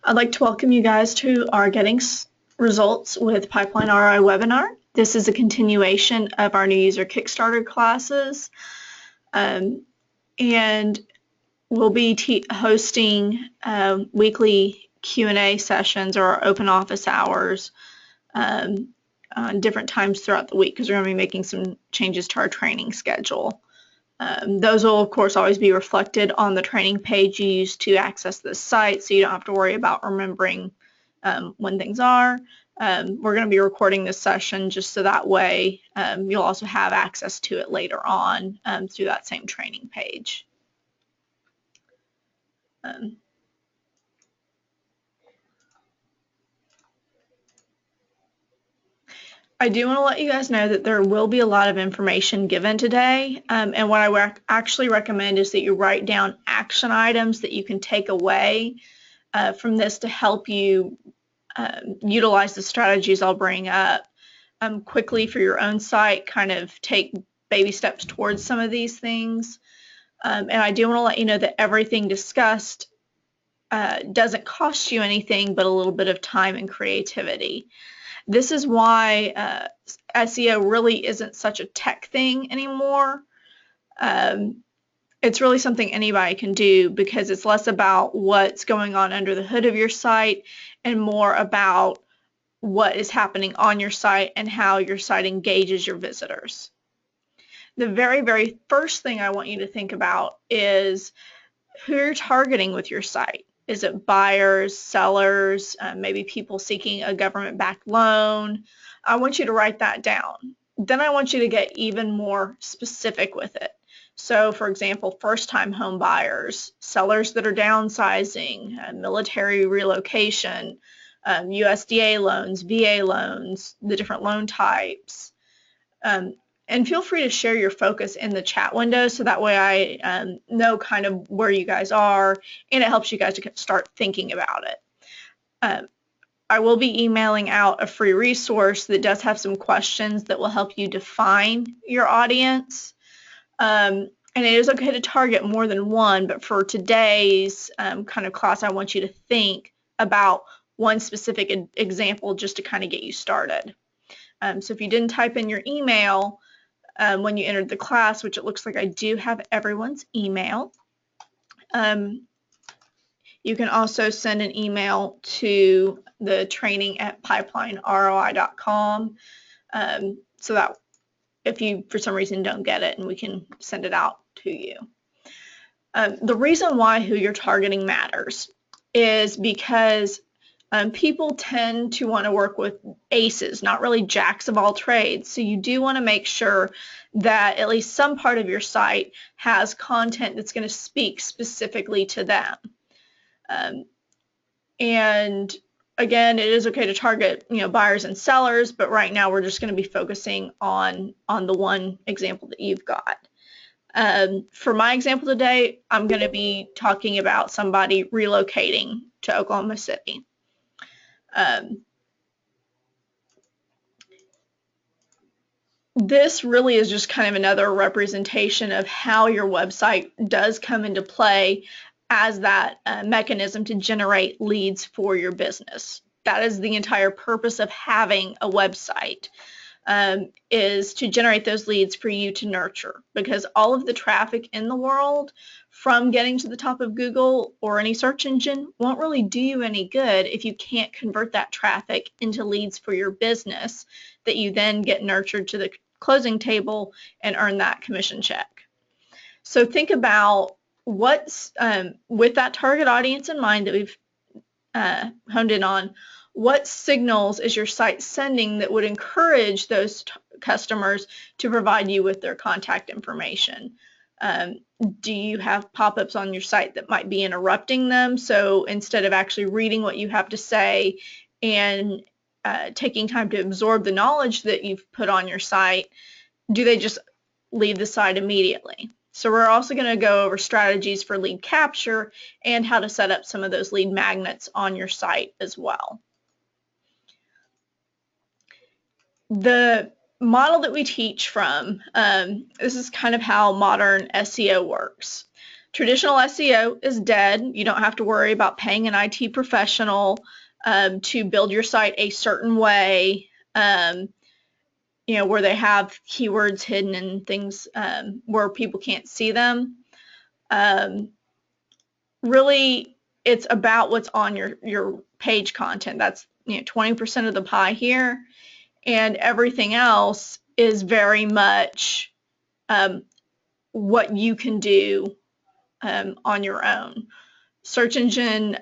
I'd like to welcome you guys to our Getting Results with Pipeline ROI webinar. This is a continuation of our new user Kickstarter classes, and we'll be hosting weekly Q&A sessions or open office hours on different times throughout the week because we're going to be making some changes to our training schedule. Those will, of course, always be reflected on the training page you use to access this site, so you don't have to worry about remembering when things are. We're going to be recording this session just so that way you'll also have access to it later on through that same training page. I do want to let you guys know that there will be a lot of information given today, and what I actually recommend is that you write down action items that you can take away from this to help you utilize the strategies I'll bring up quickly for your own site, kind of take baby steps towards some of these things. And I do want to let you know that everything discussed doesn't cost you anything but a little bit of time and creativity. This is why SEO really isn't such a tech thing anymore. It's really something anybody can do because it's less about what's going on under the hood of your site and more about what is happening on your site and how your site engages your visitors. The very, very first thing I want you to think about is who you're targeting with your site. Is it buyers, sellers, maybe people seeking a government-backed loan? I want you to write that down. Then I want you to get even more specific with it. So, for example, first-time home buyers, sellers that are downsizing, military relocation, USDA loans, VA loans, the different loan types. And feel free to share your focus in the chat window so that way I know kind of where you guys are, and it helps you guys to start thinking about it. I will be emailing out a free resource that does have some questions that will help you define your audience. And it is okay to target more than one, but for today's kind of class, I want you to think about one specific example just to kind of get you started. So if you didn't type in your email when you entered the class, which it looks like I do have everyone's email, you can also send an email to the training at pipeline.roi.com so that if you for some reason don't get it, and we can send it out to you. The reason why who you're targeting matters is because people tend to want to work with aces, not really jacks of all trades. So you do want to make sure that at least some part of your site has content that's going to speak specifically to them. And again, it is okay to target, buyers and sellers, but right now we're just going to be focusing on the one example that you've got. For my example today, I'm going to be talking about somebody relocating to Oklahoma City. This really is just kind of another representation of how your website does come into play as that mechanism to generate leads for your business. That is the entire purpose of having a website, is to generate those leads for you to nurture, because all of the traffic in the world from getting to the top of Google or any search engine won't really do you any good if you can't convert that traffic into leads for your business that you then get nurtured to the closing table and earn that commission check. So think about what's, with that target audience in mind that we've honed in on, what signals is your site sending that would encourage those customers to provide you with their contact information? Do you have pop-ups on your site that might be interrupting them? So instead of actually reading what you have to say and taking time to absorb the knowledge that you've put on your site, do they just leave the site immediately? So we're also going to go over strategies for lead capture and how to set up some of those lead magnets on your site as well. The model that we teach from, this is kind of how modern SEO works. Traditional SEO is dead. You don't have to worry about paying an IT professional to build your site a certain way, where they have keywords hidden and things where people can't see them. Really, it's about what's on your page content. That's 20% of the pie here, and everything else is very much what you can do on your own. Search engine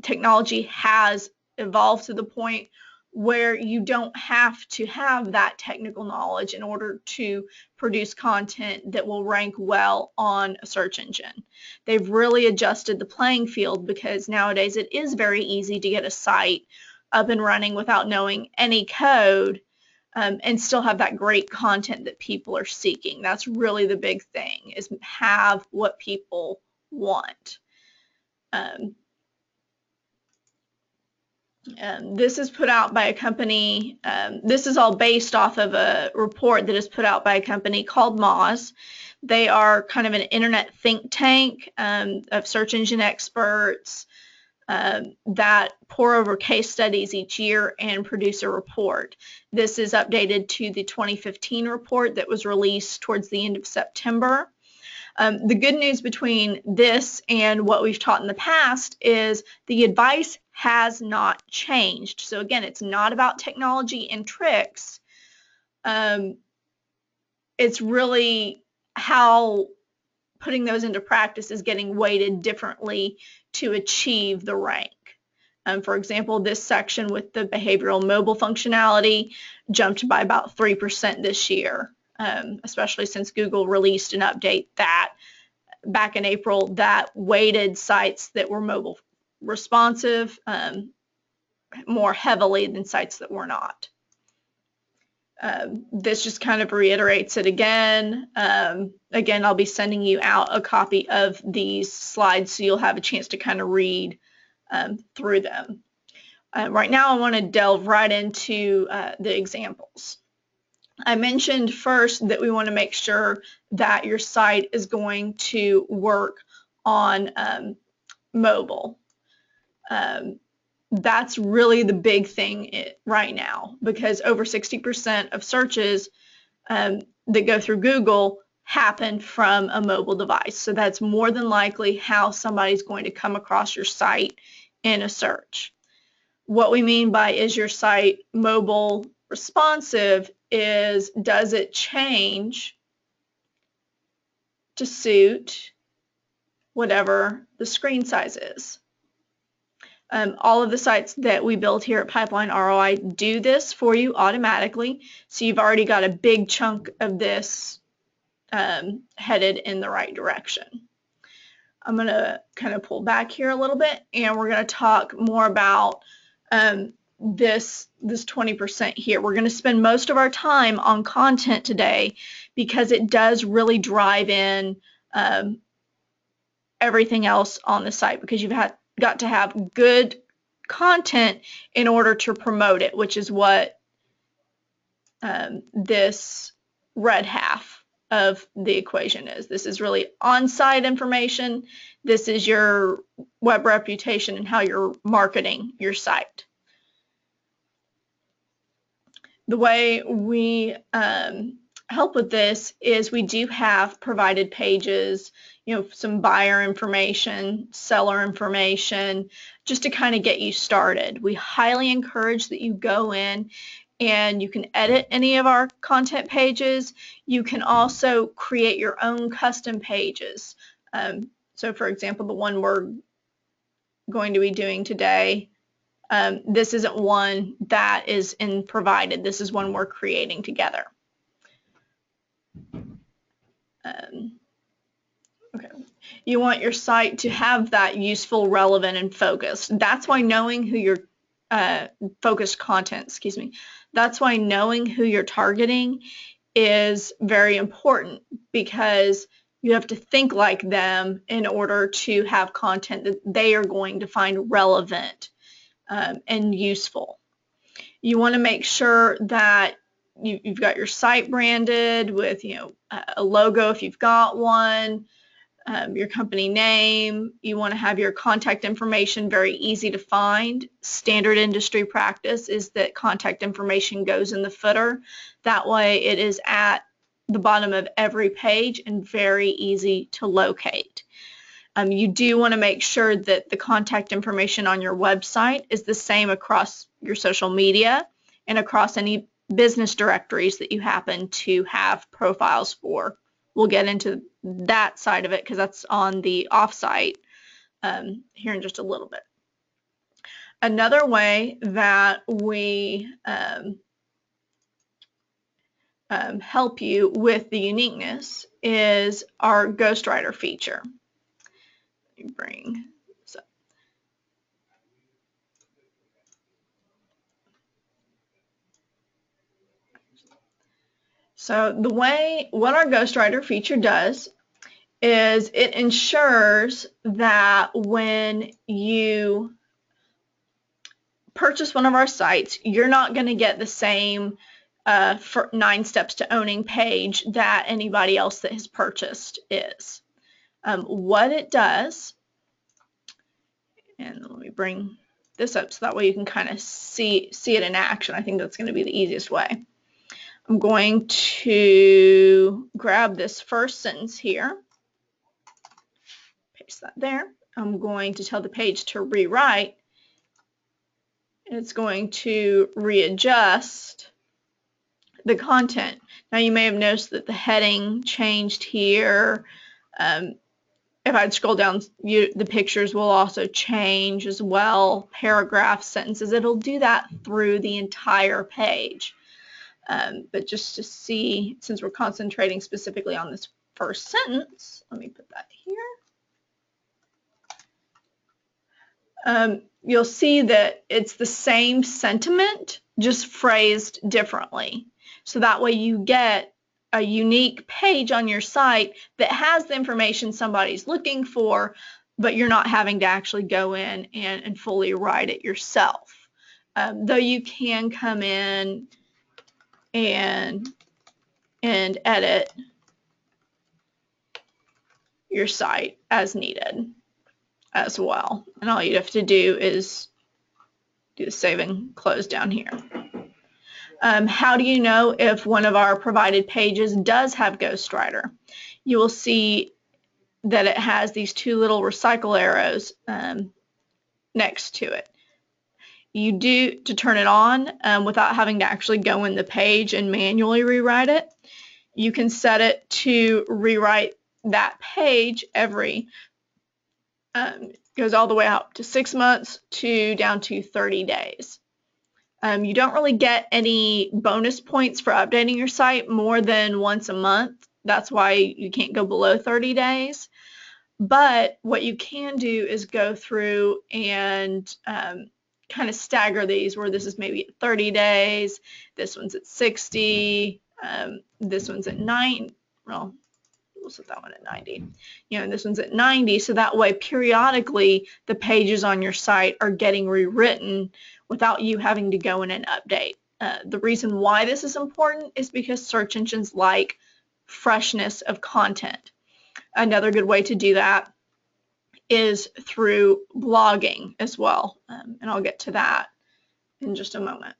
technology has evolved to the point where you don't have to have that technical knowledge in order to produce content that will rank well on a search engine. They've really adjusted the playing field because nowadays it is very easy to get a site up and running without knowing any code and still have that great content that people are seeking. That's really the big thing, is have what people want. This is put out by a company. This is all based off of a report that is put out by a company called Moz. They are kind of an internet think tank of search engine experts that pour over case studies each year and produce a report. This is updated to the 2015 report that was released towards the end of September. The good news between this and what we've taught in the past is the advice has not changed. So again, it's not about technology and tricks. It's really how putting those into practice is getting weighted differently to achieve the rank. For example, this section with the behavioral mobile functionality jumped by about 3% this year. Especially since Google released an update that back in April that weighted sites that were mobile responsive more heavily than sites that were not. This just kind of reiterates it again. Again, I'll be sending you out a copy of these slides so you'll have a chance to kind of read through them. Right now I want to delve right into the examples. I mentioned first that we want to make sure that your site is going to work on mobile. That's really the big thing right now, because over 60% of searches that go through Google happen from a mobile device. So that's more than likely how somebody's going to come across your site in a search. What we mean by is your site mobile responsive is, does it change to suit whatever the screen size is? All of the sites that we build here at Pipeline ROI do this for you automatically, so you've already got a big chunk of this headed in the right direction. I'm going to kind of pull back here a little bit, and we're going to talk more about this 20% here. We're going to spend most of our time on content today because it does really drive in everything else on the site, because you've got to have good content in order to promote it, which is what this red half of the equation is. This is really on-site information. This is your web reputation and how you're marketing your site. The way we help with this is we do have provided pages, some buyer information, seller information, just to kind of get you started. We highly encourage that you go in and you can edit any of our content pages. You can also create your own custom pages. So for example, the one we're going to be doing today, this isn't one that is provided. This is one we're creating together. Okay. You want your site to have that useful, relevant, and focused. That's why knowing who your focused content, excuse me. That's why knowing who you're targeting is very important, because you have to think like them in order to have content that they are going to find relevant and useful. You want to make sure that you've got your site branded with a logo if you've got one, your company name. You want to have your contact information very easy to find. Standard industry practice is that contact information goes in the footer. That way it is at the bottom of every page and very easy to locate. You do want to make sure that the contact information on your website is the same across your social media and across any business directories that you happen to have profiles for. We'll get into that side of it because that's on the offsite here in just a little bit. Another way that we help you with the uniqueness is our ghostwriter feature. Let me bring this up. So what our ghostwriter feature does is it ensures that when you purchase one of our sites, you're not going to get the same 9 steps to owning page that anybody else that has purchased is. What it does, and let me bring this up so that way you can kind of see it in action. I think that's going to be the easiest way. I'm going to grab this first sentence here, paste that there. I'm going to tell the page to rewrite. It's going to readjust the content. Now you may have noticed that the heading changed here. If I'd scroll down, the pictures will also change as well. Paragraphs, sentences, it'll do that through the entire page. But just to see, since we're concentrating specifically on this first sentence, let me put that here. You'll see that it's the same sentiment, just phrased differently. So that way you get a unique page on your site that has the information somebody's looking for, but you're not having to actually go in and fully write it yourself. Though you can come in and edit your site as needed as well. And all you have to do is do the save and close down here. How do you know if one of our provided pages does have ghostwriter? You will see that it has these 2 little recycle arrows next to it. You do, to turn it on without having to actually go in the page and manually rewrite it, you can set it to rewrite that page every, goes all the way out to 6 months to down to 30 days. You don't really get any bonus points for updating your site more than once a month. That's why you can't go below 30 days. But what you can do is go through and kind of stagger these, where this is maybe at 30 days, this one's at 60, this one's at 9, well, we'll set that one at 90, and this one's at 90, so that way periodically the pages on your site are getting rewritten without you having to go in and update. The reason why this is important is because search engines like freshness of content. Another good way to do that is through blogging as well, and I'll get to that in just a moment.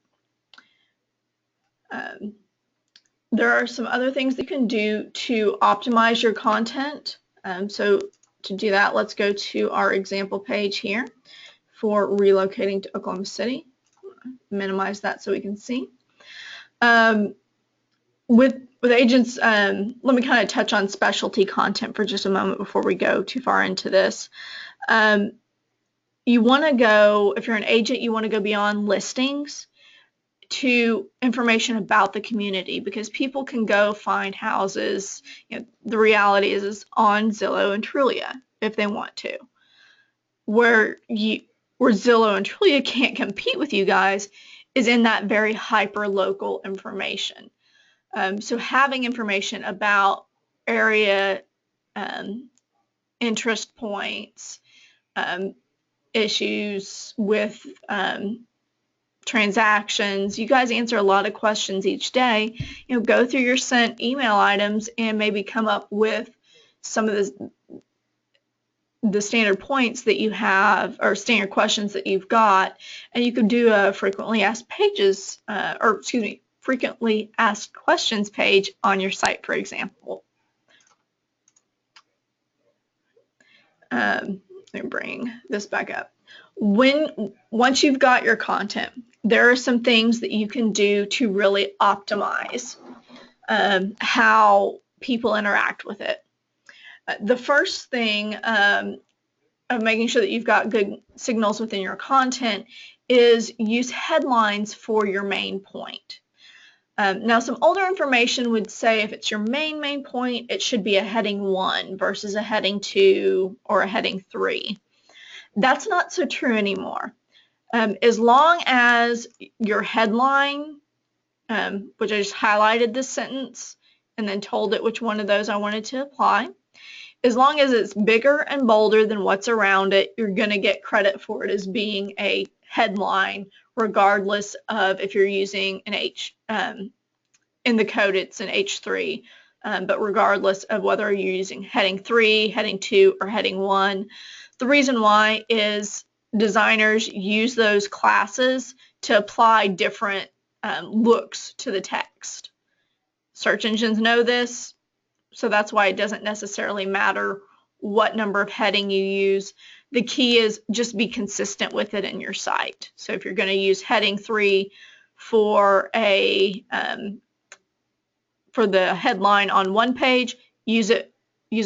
There are some other things that you can do to optimize your content. So to do that, let's go to our example page here for relocating to Oklahoma City. Minimize that so we can see. With agents, let me kind of touch on specialty content for just a moment before we go too far into this. You want to go, if you're an agent, you want to go beyond listings to information about the community, because people can go find houses. The reality is on Zillow and Trulia if they want to. Where Zillow and Trulia can't compete with you guys is in that very hyper-local information. So having information about area interest points, issues with transactions. You guys answer a lot of questions each day. Go through your sent email items and maybe come up with some of the standard points that you have, or standard questions that you've got, and you could do a frequently asked pages, frequently asked questions page on your site, for example. Let me bring this back up. Once you've got your content, there are some things that you can do to really optimize how people interact with it. The first thing of making sure that you've got good signals within your content is use headlines for your main point. Now, some older information would say if it's your main point, it should be a heading 1 versus a heading 2 or a heading 3. That's not so true anymore. As long as your headline, which I just highlighted this sentence and then told it which one of those I wanted to apply, as long as it's bigger and bolder than what's around it, you're going to get credit for it as being a headline, regardless of if you're using an H. In the code, it's an H3, but regardless of whether you're using heading 3, heading 2, or heading 1. The reason why is designers use those classes to apply different looks to the text. Search engines know this, so that's why it doesn't necessarily matter what number of heading you use. The key is just be consistent with it in your site. So if you're going to use heading 3 for the headline on one page, use a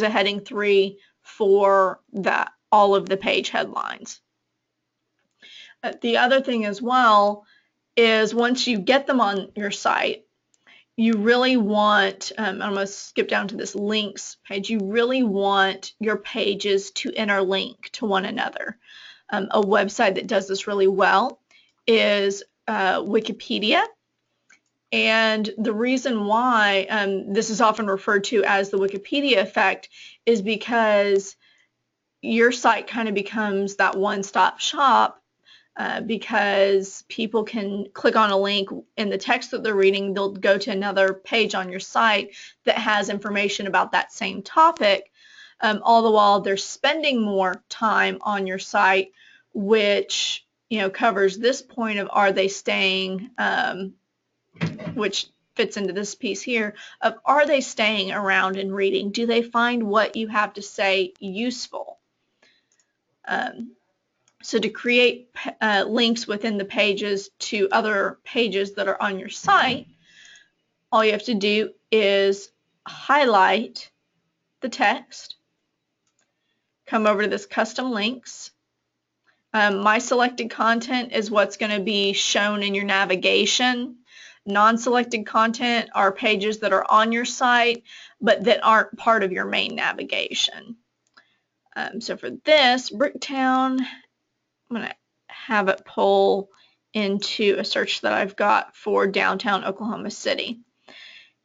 heading 3 for all of the page headlines. The other thing as well is once you get them on your site, you really want, I'm going to skip down to this links page, you really want your pages to interlink to one another. A website that does this really well is Wikipedia. And the reason why this is often referred to as the Wikipedia effect is because your site kind of becomes that one-stop shop because people can click on a link in the text that they're reading, they'll go to another page on your site that has information about that same topic, all the while they're spending more time on your site, which covers this point of are they staying, which fits into this piece here, of are they staying around and reading? Do they find what you have to say useful? So to create links within the pages to other pages that are on your site, all you have to do is highlight the text, come over to this custom links. My selected content is what's going to be shown in your navigation. Non-selected content are pages that are on your site but that aren't part of your main navigation. So for this, Bricktown, I'm going to have it pull into a search that I've got for downtown Oklahoma City.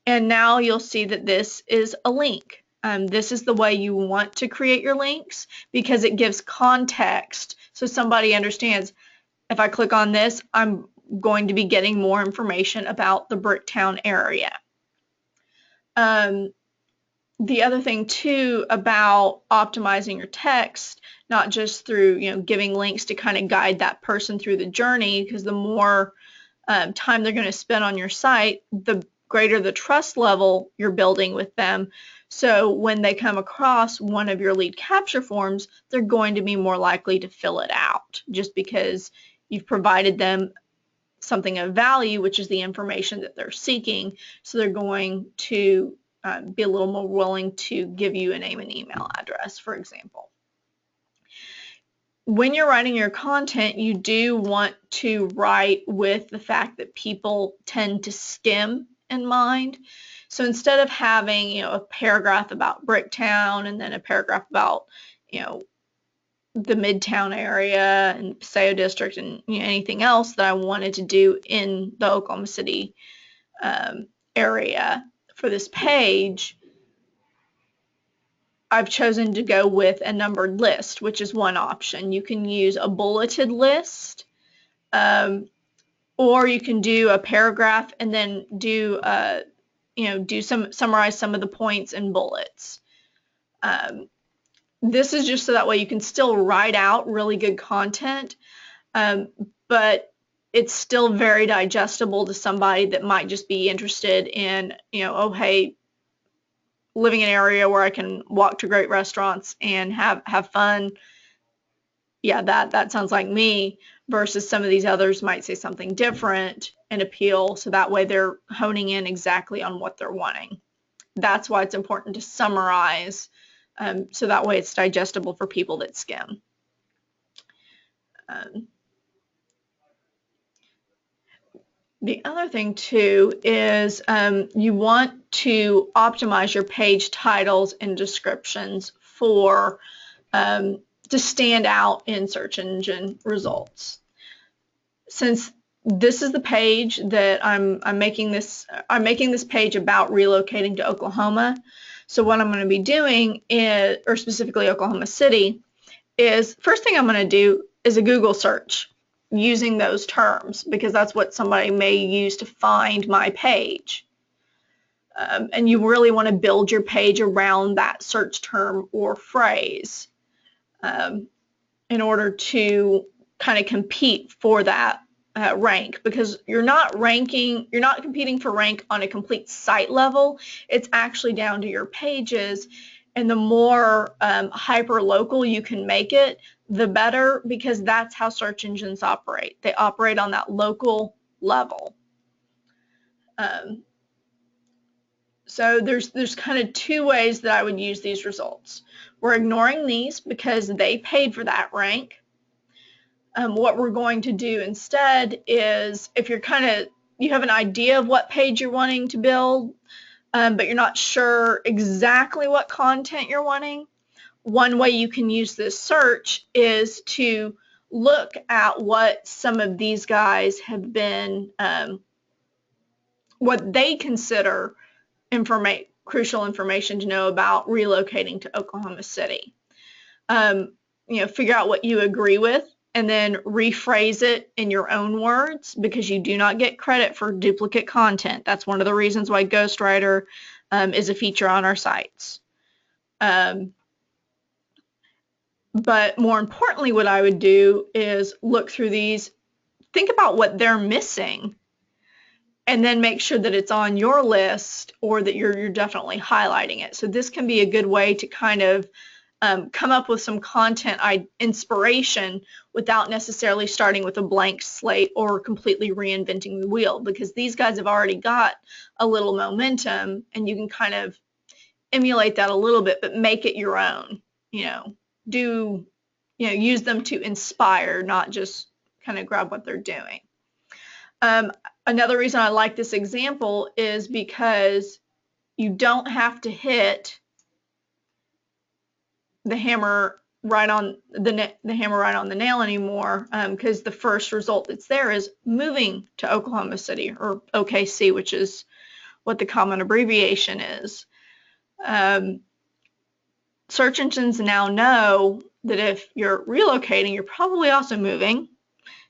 And now you'll see that this is a link. This is the way you want to create your links because it gives context so somebody understands if I click on this, I'm going to be getting more information about the Bricktown area. The other thing too about optimizing your text, not just through giving links to kind of guide that person through the journey, because the more time they're going to spend on your site, the greater the trust level you're building with them. So when they come across one of your lead capture forms, they're going to be more likely to fill it out just because you've provided them something of value, which is the information that they're seeking. So they're going to be a little more willing to give you a name and email address, for example. When you're writing your content, you do want to write with the fact that people tend to skim in mind. So instead of having a paragraph about Bricktown and then a paragraph about the Midtown area and Paseo District and anything else that I wanted to do in the Oklahoma City area for this page, I've chosen to go with a numbered list, which is one option. You can use a bulleted list, or you can do a paragraph and then do summarize some of the points in bullets. This is just so that way you can still write out really good content, but it's still very digestible to somebody that might just be interested in, oh, hey, living in an area where I can walk to great restaurants and have fun. Yeah, that sounds like me, versus some of these others might say something different and appeal, so that way they're honing in exactly on what they're wanting. That's why it's important to summarize, so that way it's digestible for people that skim. The other thing too is you want to optimize your page titles and descriptions for to stand out in search engine results. Since this is the page that I'm making this page about relocating to Oklahoma. So what I'm going to be doing is, or specifically Oklahoma City, is first thing I'm going to do is a Google search using those terms, because that's what somebody may use to find my page. And you really want to build your page around that search term or phrase in order to kind of compete for that rank, because you're not competing for rank on a complete site level. It's actually down to your pages, and the more hyper local you can make it, the better, because that's how search engines operate. They operate on that local level. So there's kind of two ways that I would use these results. We're ignoring these because they paid for that rank. What we're going to do instead is, if you have an idea of what page you're wanting to build, but you're not sure exactly what content you're wanting, one way you can use this search is to look at what some of these guys have been, what they consider crucial information to know about relocating to Oklahoma City. Figure out what you agree with, and then rephrase it in your own words, because you do not get credit for duplicate content. That's one of the reasons why ghostwriter is a feature on our sites. But more importantly, what I would do is look through these, think about what they're missing, and then make sure that it's on your list, or that you're definitely highlighting it. So this can be a good way to kind of come up with some content inspiration without necessarily starting with a blank slate or completely reinventing the wheel, because these guys have already got a little momentum, and you can kind of emulate that a little bit, but make it your own. Use them to inspire, not just kind of grab what they're doing. Another reason I like this example is because you don't have to hit the hammer right on the nail anymore, because the first result that's there is moving to Oklahoma City, or OKC, which is what the common abbreviation is. Search engines now know that if you're relocating, you're probably also moving,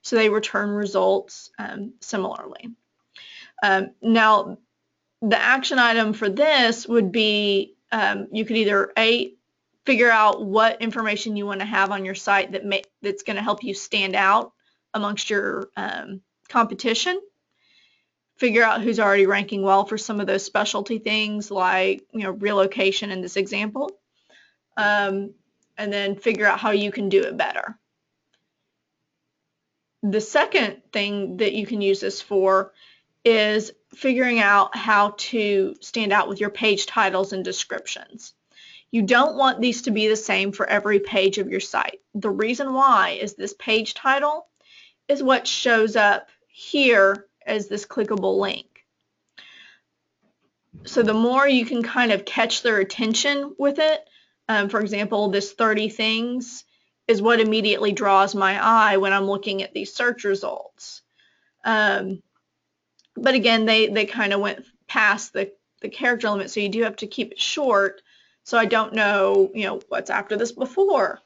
so they return results similarly. Now, the action item for this would be, you could either figure out what information you want to have on your site that's going to help you stand out amongst your competition. Figure out who's already ranking well for some of those specialty things, like relocation in this example, and then figure out how you can do it better. The second thing that you can use this for is figuring out how to stand out with your page titles and descriptions. You don't want these to be the same for every page of your site. The reason why is this page title is what shows up here as this clickable link. So the more you can kind of catch their attention with it, for example, this 30 things is what immediately draws my eye when I'm looking at these search results. But again, they kind of went past the character limit, so you do have to keep it short. So I don't know, what's after this before.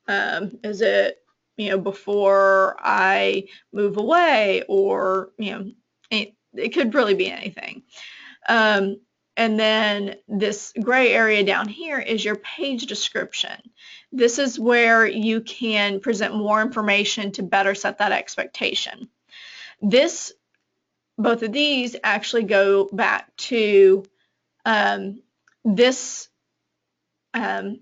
Is it, before I move away, or, it could really be anything. And then this gray area down here is your page description. This is where you can present more information to better set that expectation. Both of these actually go back to this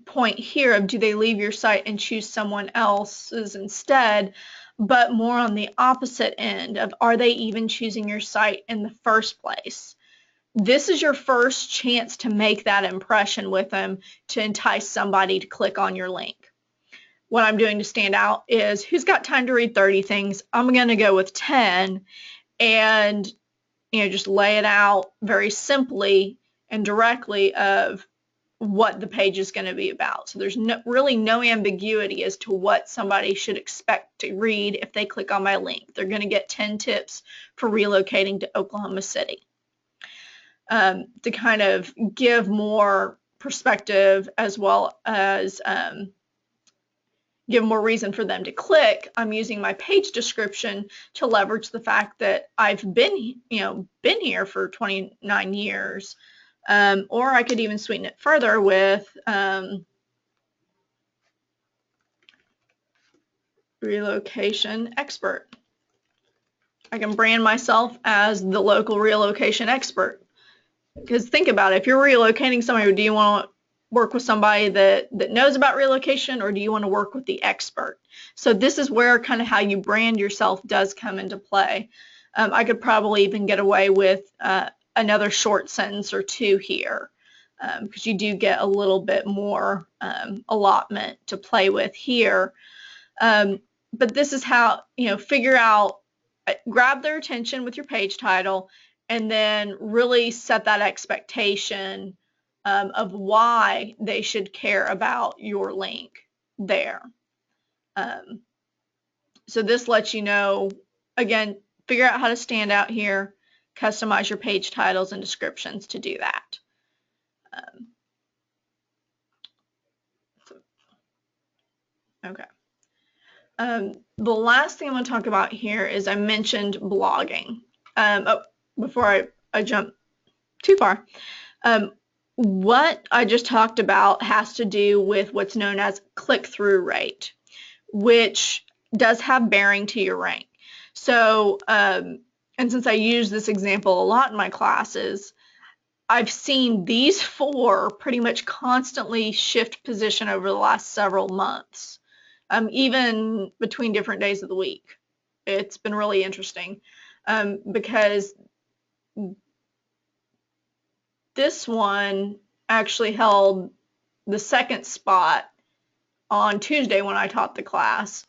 point here of do they leave your site and choose someone else's instead, but more on the opposite end of are they even choosing your site in the first place? This is your first chance to make that impression with them to entice somebody to click on your link. What I'm doing to stand out is who's got time to read 30 things? I'm going to go with 10 and just lay it out very simply and directly of what the page is going to be about. So there's really no ambiguity as to what somebody should expect to read if they click on my link. They're going to get 10 tips for relocating to Oklahoma City. To kind of give more perspective as well as give more reason for them to click, I'm using my page description to leverage the fact that I've been here for 29 years. Or I could even sweeten it further with relocation expert. I can brand myself as the local relocation expert. Because think about it, if you're relocating somewhere, do you want to work with somebody that knows about relocation, or do you want to work with the expert? So this is where kind of how you brand yourself does come into play. I could probably even get away with another short sentence or two here, because you do get a little bit more allotment to play with here. But this is how, figure out, grab their attention with your page title, and then really set that expectation of why they should care about your link there. So this lets you know, again, figure out how to stand out here, customize your page titles and descriptions to do that. Okay. The last thing I'm going to talk about here is I mentioned blogging. Before I jump too far, what I just talked about has to do with what's known as click-through rate, which does have bearing to your rank. So, and since I use this example a lot in my classes, I've seen these four pretty much constantly shift position over the last several months, even between different days of the week. It's been really interesting because this one actually held the second spot on Tuesday when I taught the class.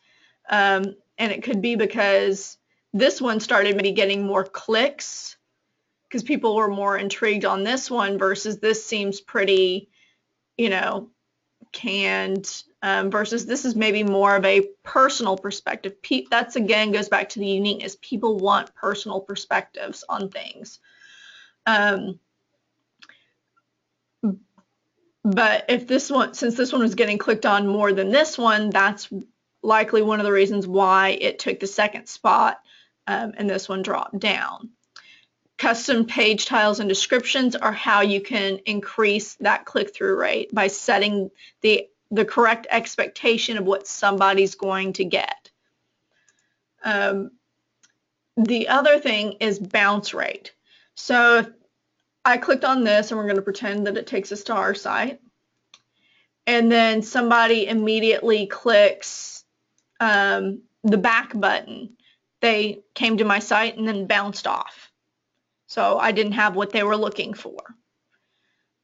And it could be because this one started maybe getting more clicks because people were more intrigued on this one versus this seems pretty, canned, versus this is maybe more of a personal perspective. That's again goes back to the uniqueness. People want personal perspectives on things. But if since this one was getting clicked on more than this one, that's likely one of the reasons why it took the second spot and this one dropped down. Custom page titles and descriptions are how you can increase that click-through rate by setting the correct expectation of what somebody's going to get. The other thing is bounce rate. So if I clicked on this, and we're going to pretend that it takes us to our site, and then somebody immediately clicks the back button. They came to my site and then bounced off. So I didn't have what they were looking for.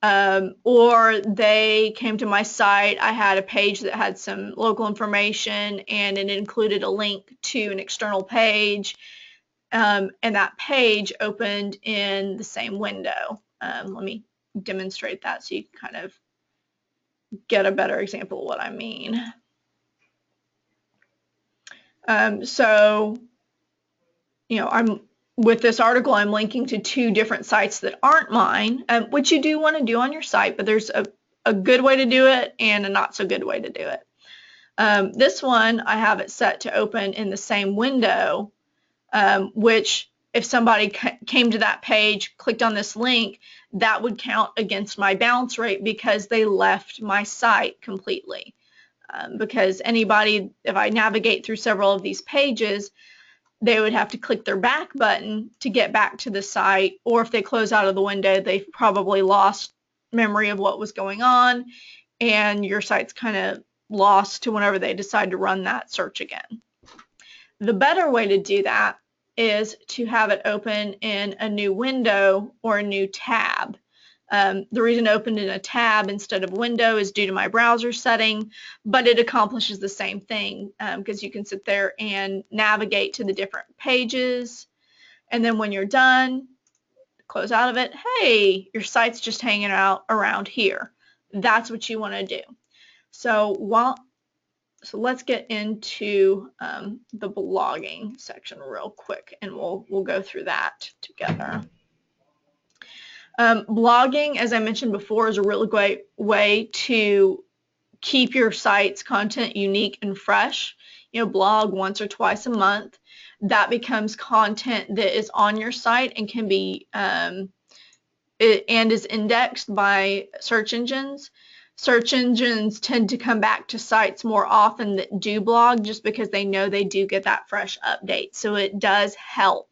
Or they came to my site, I had a page that had some local information and it included a link to an external page, and that page opened in the same window. Let me demonstrate that so you can kind of get a better example of what I mean. So, with this article, I'm linking to two different sites that aren't mine, which you do want to do on your site, but there's a good way to do it and a not so good way to do it. This one, I have it set to open in the same window, which if somebody came to that page, clicked on this link, that would count against my bounce rate because they left my site completely. Because anybody, if I navigate through several of these pages, they would have to click their back button to get back to the site, or if they close out of the window, they've probably lost memory of what was going on, and your site's kind of lost to whenever they decide to run that search again. The better way to do that is to have it open in a new window or a new tab. The reason it opened in a tab instead of window is due to my browser setting, but it accomplishes the same thing because you can sit there and navigate to the different pages, and then when you're done, close out of it. Hey, your site's just hanging out around here. That's what you want to do. So let's get into the blogging section real quick, and we'll go through that together. Blogging, as I mentioned before, is a really great way to keep your site's content unique and fresh. Blog once or twice a month. That becomes content that is on your site and can be and is indexed by search engines. Search engines tend to come back to sites more often that do blog just because they know they do get that fresh update. So it does help.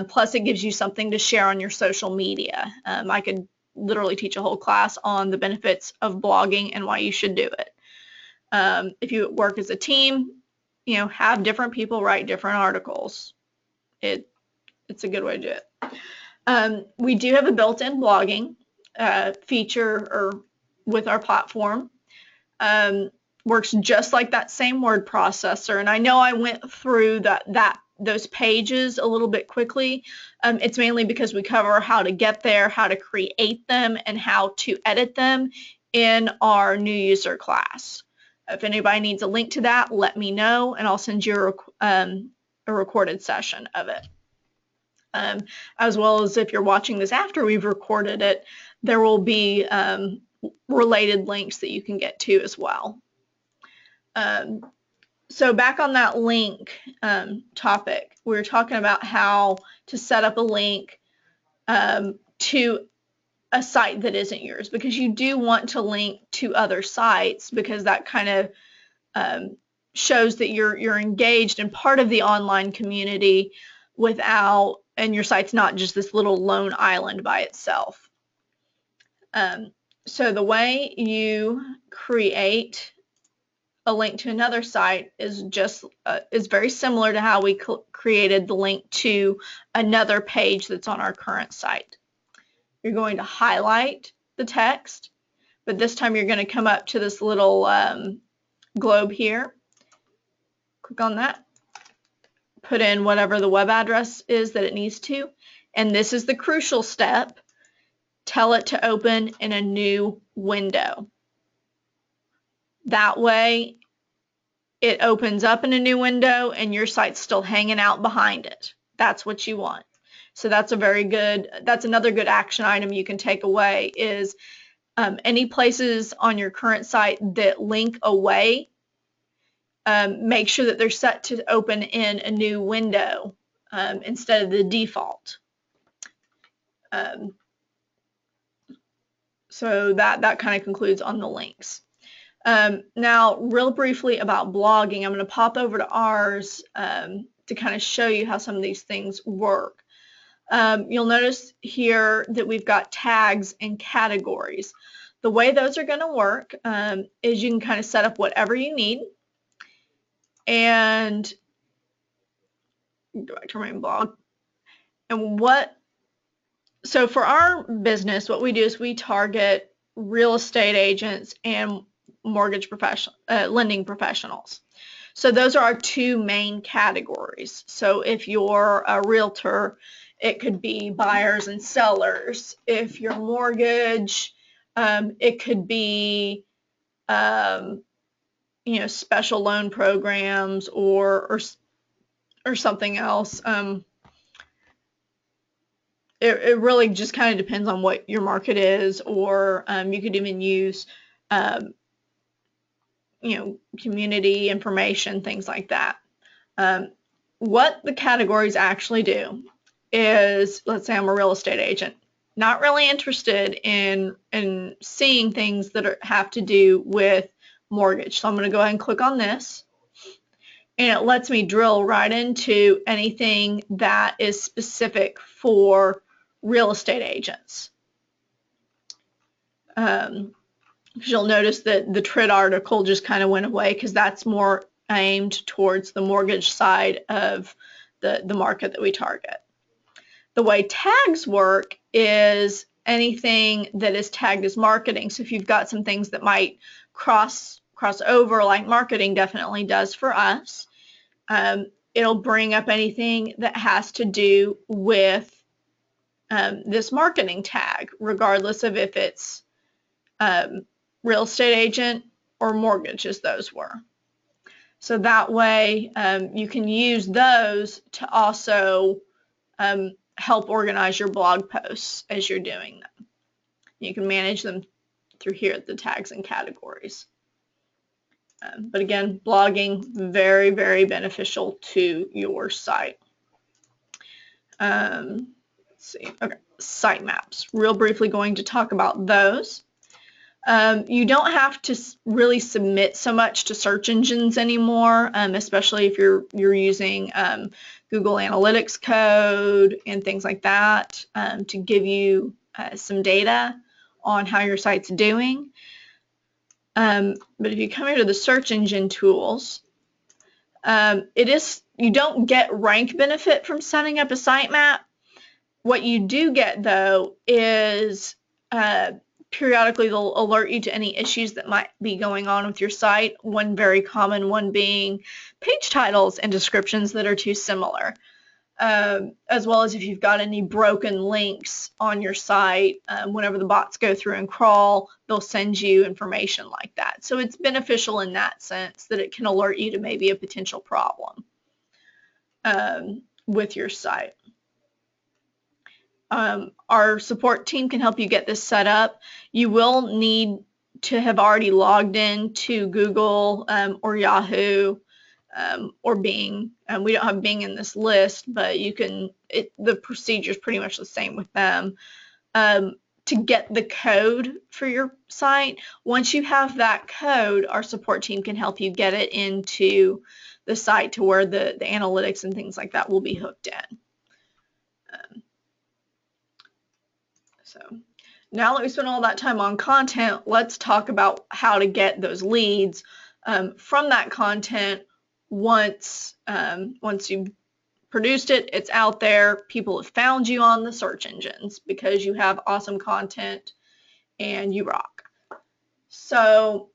Plus, it gives you something to share on your social media. I could literally teach a whole class on the benefits of blogging and why you should do it. If you work as a team, have different people write different articles. It's a good way to do it. We do have a built-in blogging feature with our platform. Works just like that same word processor, and I know I went through those pages a little bit quickly. It's mainly because we cover how to get there, how to create them, and how to edit them in our new user class. If anybody needs a link to that, let me know, and I'll send you a recorded session of it. As well as if you're watching this after we've recorded it, there will be related links that you can get to as well. So back on that link topic, we were talking about how to set up a link to a site that isn't yours, because you do want to link to other sites, because that kind of shows that you're engaged and part of the online community and your site's not just this little lone island by itself. So the way you create a link to another site is very similar to how we created the link to another page that's on our current site. You're going to highlight the text, but this time you're going to come up to this little globe here. Click on that. Put in whatever the web address is that it needs to, and this is the crucial step. Tell it to open in a new window. That way it opens up in a new window and your site's still hanging out behind it. That's what you want. So that's another good action item you can take away is any places on your current site that link away, make sure that they're set to open in a new window instead of the default. So that kind of concludes on the links. Now, real briefly about blogging, I'm going to pop over to ours to kind of show you how some of these things work. You'll notice here that we've got tags and categories. The way those are going to work is you can kind of set up whatever you need. And go back to my blog. And so for our business, what we do is we target real estate agents and mortgage lending professionals. So those are our two main categories. So if you're a realtor, it could be buyers and sellers. If you're mortgage, it could be special loan programs or something else. It really just kind of depends on what your market is, or you could even use community information, things like that. What the categories actually do is, let's say I'm a real estate agent. not really interested in seeing things that have to do with mortgage. So I'm going to go ahead and click on this, and it lets me drill right into anything that is specific for real estate agents. You'll notice that the TRID article just kind of went away because that's more aimed towards the mortgage side of the market that we target. The way tags work is anything that is tagged as marketing. So if you've got some things that might cross over, like marketing definitely does for us, it'll bring up anything that has to do with this marketing tag, regardless of if it's real estate agent or mortgage, as those were. So that way you can use those to also help organize your blog posts as you're doing them. You can manage them through here at the tags and categories. But again, blogging, very, very beneficial to your site. Let's see. Okay, sitemaps. Real briefly going to talk about those. You don't have to really submit so much to search engines anymore, especially if you're using Google Analytics code and things like that to give you some data on how your site's doing. But if you come here to the search engine tools, you don't get rank benefit from setting up a sitemap. What you do get, though, is periodically they'll alert you to any issues that might be going on with your site. One very common one being page titles and descriptions that are too similar, as well as if you've got any broken links on your site. Whenever the bots go through and crawl, they'll send you information like that. So it's beneficial in that sense that it can alert you to maybe a potential problem with your site. Our support team can help you get this set up. You will need to have already logged in to Google or Yahoo or Bing. We don't have Bing in this list, but you can. The procedure is pretty much the same with them. To get the code for your site, once you have that code, our support team can help you get it into the site to where the analytics and things like that will be hooked in. So now that we spent all that time on content, let's talk about how to get those leads from that content. Once you've produced it, it's out there. People have found you on the search engines because you have awesome content and you rock. So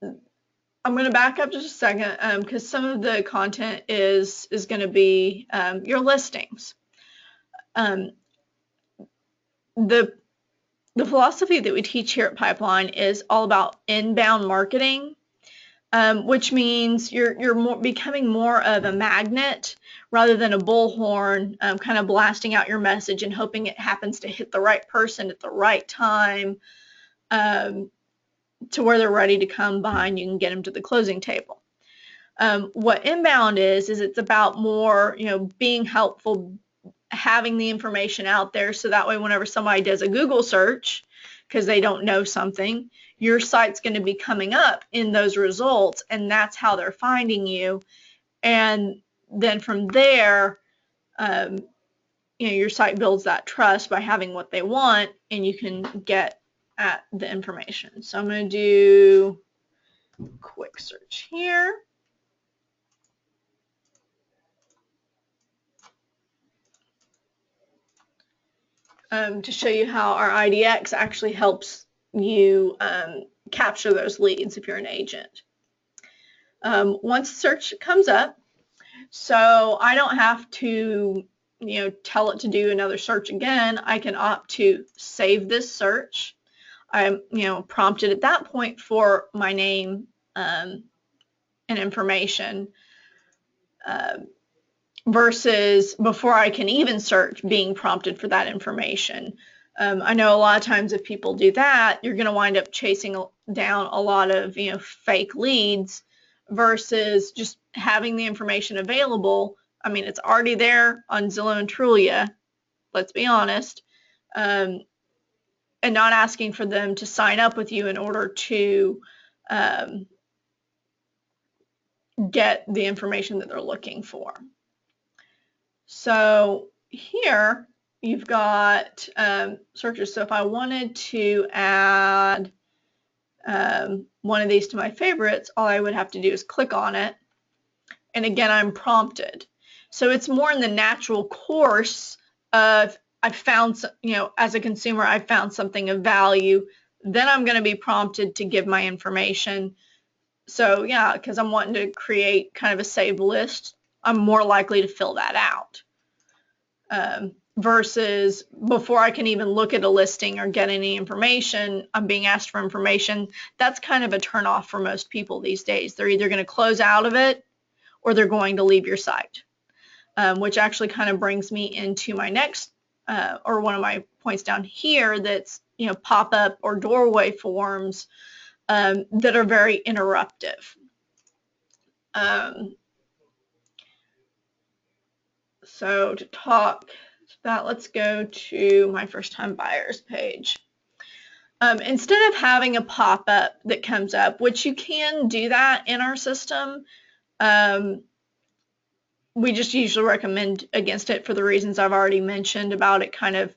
I'm going to back up just a second because some of the content is going to be your listings. The philosophy that we teach here at Pipeline is all about inbound marketing, which means you're becoming more of a magnet rather than a bullhorn, kind of blasting out your message and hoping it happens to hit the right person at the right time to where they're ready to come behind you and get them to the closing table. What inbound is it's about more, being helpful, having the information out there so that way whenever somebody does a Google search because they don't know something, your site's going to be coming up in those results, and that's how they're finding you. And then from there, your site builds that trust by having what they want, and you can get at the information. So I'm going to do a quick search here. To show you how our IDX actually helps you capture those leads if you're an agent. Once search comes up, so I don't have to tell it to do another search again. I can opt to save this search. I'm prompted at that point for my name and information. Versus before I can even search, being prompted for that information. I know a lot of times if people do that, you're going to wind up chasing down a lot of fake leads versus just having the information available. I mean, it's already there on Zillow and Trulia, let's be honest. and not asking for them to sign up with you in order to get the information that they're looking for. So here you've got searches. So if I wanted to add one of these to my favorites, all I would have to do is click on it. And again, I'm prompted. So it's more in the natural course of I found, as a consumer, I found something of value. Then I'm going to be prompted to give my information. So yeah, because I'm wanting to create kind of a saved list, I'm more likely to fill that out. Versus before I can even look at a listing or get any information, I'm being asked for information. That's kind of a turnoff for most people these days. They're either going to close out of it or they're going to leave your site, which actually kind of brings me into my next or one of my points down here, that's pop-up or doorway forms that are very interruptive. So to talk that, let's go to my first time buyers page. Instead of having a pop-up that comes up, which you can do that in our system, we just usually recommend against it for the reasons I've already mentioned about it kind of,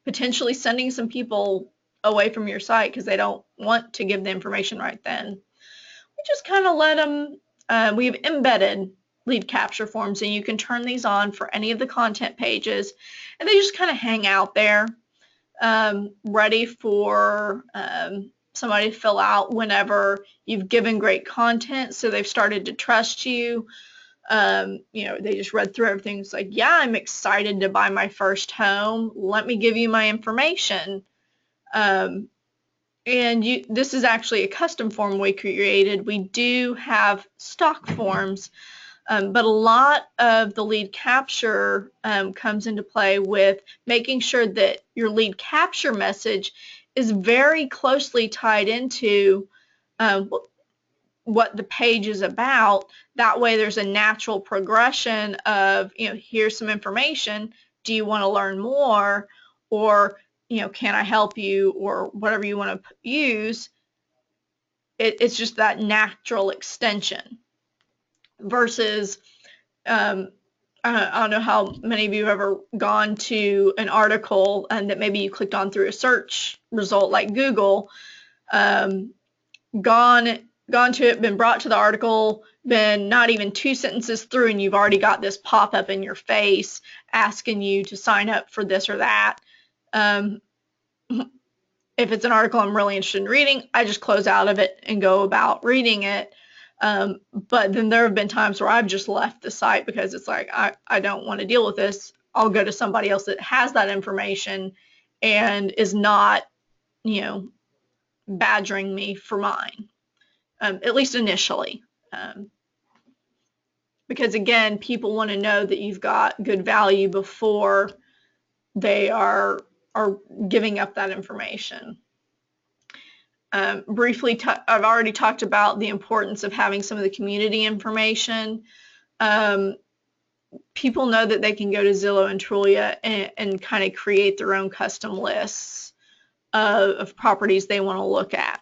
potentially sending some people away from your site because they don't want to give the information right then. We just kind of let them, we've embedded lead capture forms, and you can turn these on for any of the content pages, and they just kind of hang out there, ready for somebody to fill out whenever you've given great content, so they've started to trust you. They just read through everything. It's like, yeah, I'm excited to buy my first home. Let me give you my information. And this is actually a custom form we created. We do have stock forms, but a lot of the lead capture comes into play with making sure that your lead capture message is very closely tied into what the page is about. That way there's a natural progression of, here's some information. Do you want to learn more? Or, can I help you? Or whatever you want to use. It's just that natural extension versus, I don't know how many of you have ever gone to an article and that maybe you clicked on through a search result like Google, gone to it, been brought to the article, been not even 2 sentences through, and you've already got this pop-up in your face asking you to sign up for this or that. If it's an article I'm really interested in reading, I just close out of it and go about reading it. But then there have been times where I've just left the site because it's like, I don't want to deal with this. I'll go to somebody else that has that information and is not, badgering me for mine. At least initially, because again, people want to know that you've got good value before they are giving up that information. Briefly, I've already talked about the importance of having some of the community information. People know that they can go to Zillow and Trulia and kind of create their own custom lists of properties they want to look at.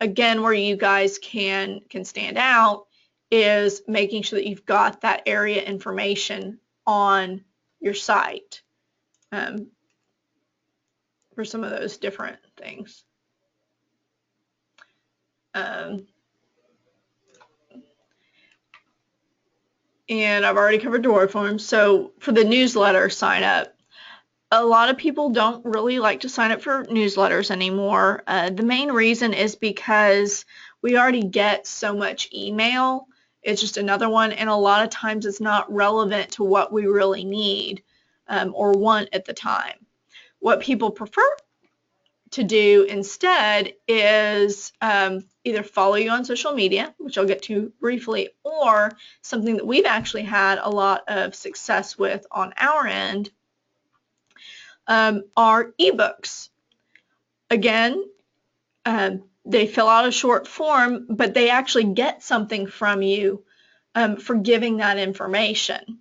Again, where you guys can stand out is making sure that you've got that area information on your site for some of those different things. And I've already covered door forms. So for the newsletter sign up, a lot of people don't really like to sign up for newsletters anymore. The main reason is because we already get so much email. It's just another one, and a lot of times it's not relevant to what we really need or want at the time. What people prefer to do instead is either follow you on social media, which I'll get to briefly, or something that we've actually had a lot of success with on our end, are ebooks. Again, they fill out a short form, but they actually get something from you for giving that information.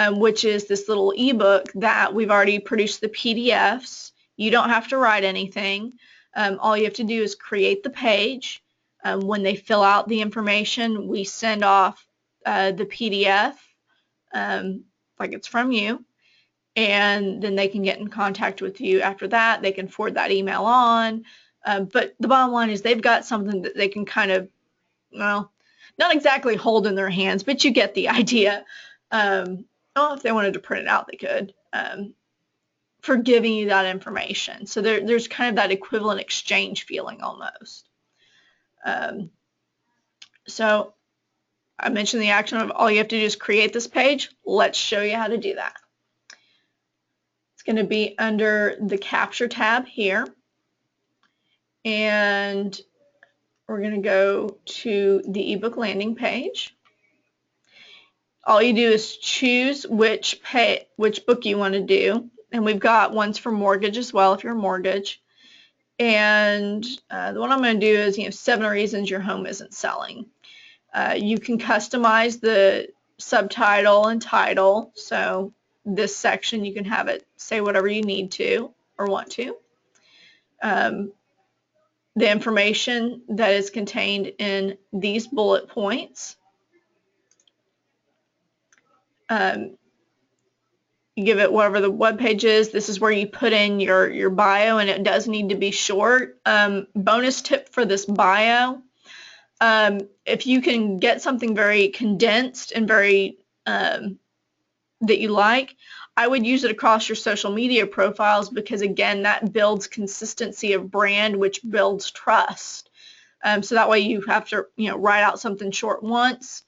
which is this little ebook that we've already produced the PDFs. You don't have to write anything. All you have to do is create the page. When they fill out the information, we send off the PDF, like it's from you, and then they can get in contact with you after that. They can forward that email on. But the bottom line is they've got something that they can kind of, well, not exactly hold in their hands, but you get the idea. Well, if they wanted to print it out, they could, for giving you that information. So there's kind of that equivalent exchange feeling almost. So I mentioned the action of all you have to do is create this page. Let's show you how to do that. It's going to be under the Capture tab here. And we're going to go to the ebook landing page. All you do is choose which book you want to do. And we've got ones for mortgage as well if you're a mortgage. And the one I'm going to do is 7 reasons your home isn't selling. You can customize the subtitle and title. So this section you can have it say whatever you need to or want to. The information that is contained in these bullet points. You give it whatever the web page is. This is where you put in your bio, and it does need to be short. Bonus tip for this bio: if you can get something very condensed and very that you like, I would use it across your social media profiles, because again, that builds consistency of brand, which builds trust. So that way you have to write out something short once